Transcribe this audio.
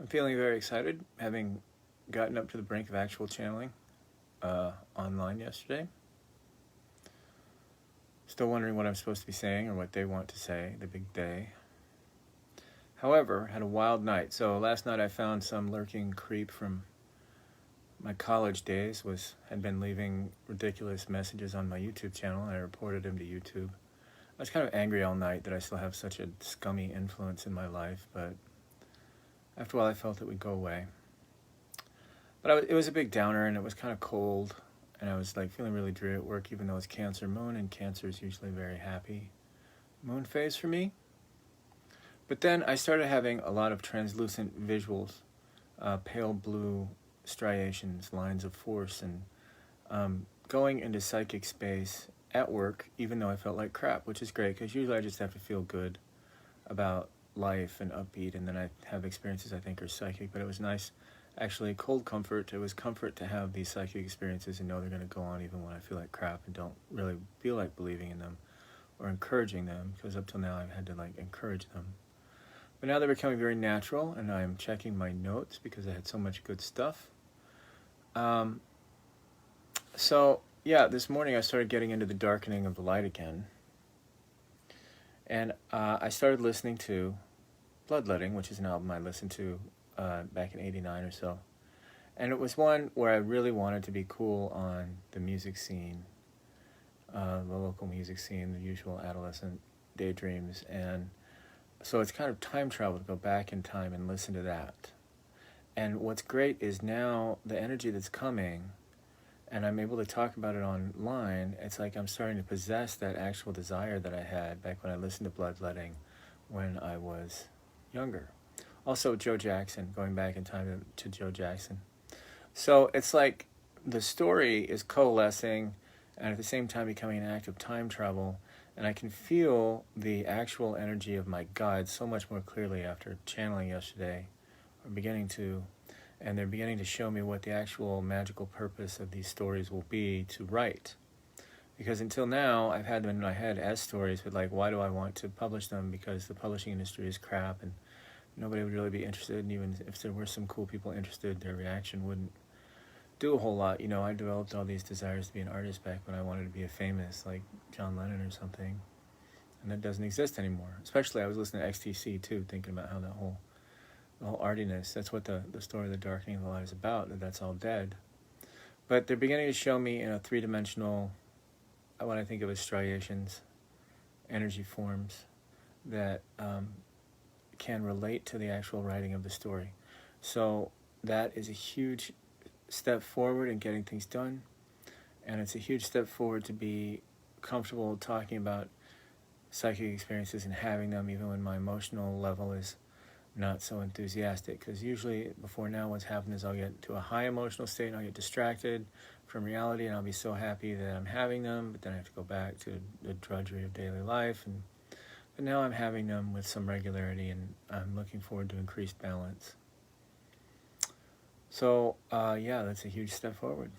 I'm feeling very excited, having gotten up to the brink of actual channeling online yesterday. Still wondering what I'm supposed to be saying or what they want to say, the big day. However, had a wild night. So last night I found some lurking creep from my college days, had been leaving ridiculous messages on my YouTube channel, and I reported him to YouTube. I was kind of angry all night that I still have such a scummy influence in my life, but after a while I felt it would go away. But it was a big downer, and it was kind of cold, and I was like feeling really dreary at work, even though it's Cancer moon, and Cancer is usually a very happy moon phase for me. But then I started having a lot of translucent visuals, pale blue striations, lines of force, and going into psychic space at work, even though I felt like crap, which is great, because usually I just have to feel good about life and upbeat, and then I have experiences I think are psychic. But it was nice, actually, cold comfort. It was comfort to have these psychic experiences and know they're going to go on even when I feel like crap and don't really feel like believing in them or encouraging them, because up till now I've had to like encourage them. But now they're becoming very natural, and I'm checking my notes because I had so much good stuff. So yeah, this morning I started getting into the darkening of the light again. And I started listening to Bloodletting, which is an album I listened to back in '89 or so. And it was one where I really wanted to be cool on the music scene, the local music scene, the usual adolescent daydreams. And so it's kind of time travel to go back in time and listen to that. And what's great is now the energy that's coming, and I'm able to talk about it online, it's like I'm starting to possess that actual desire that I had back when I listened to Bloodletting when I was younger. Also, Joe Jackson, going back in time to Joe Jackson. So it's like the story is coalescing and at the same time becoming an act of time travel, and I can feel the actual energy of my guides so much more clearly after channeling yesterday, or beginning to, and they're beginning to show me what the actual magical purpose of these stories will be to write. Because until now, I've had them in my head as stories, but like, why do I want to publish them? Because the publishing industry is crap, and nobody would really be interested, and even if there were some cool people interested, their reaction wouldn't do a whole lot. You know, I developed all these desires to be an artist back when I wanted to be a famous, like John Lennon or something, and that doesn't exist anymore. Especially, I was listening to XTC too, thinking about how the whole artiness, that's what the story of the Darkening of the Light is about, that's all dead. But they're beginning to show me in a three-dimensional, what I think of as striations, energy forms that can relate to the actual writing of the story. So that is a huge step forward in getting things done, and it's a huge step forward to be comfortable talking about psychic experiences and having them even when my emotional level is not so enthusiastic, because usually before now what's happened is I'll get to a high emotional state and I'll get distracted from reality, and I'll be so happy that I'm having them, but then I have to go back to the drudgery of daily life. But now I'm having them with some regularity, and I'm looking forward to increased balance. So yeah, that's a huge step forward.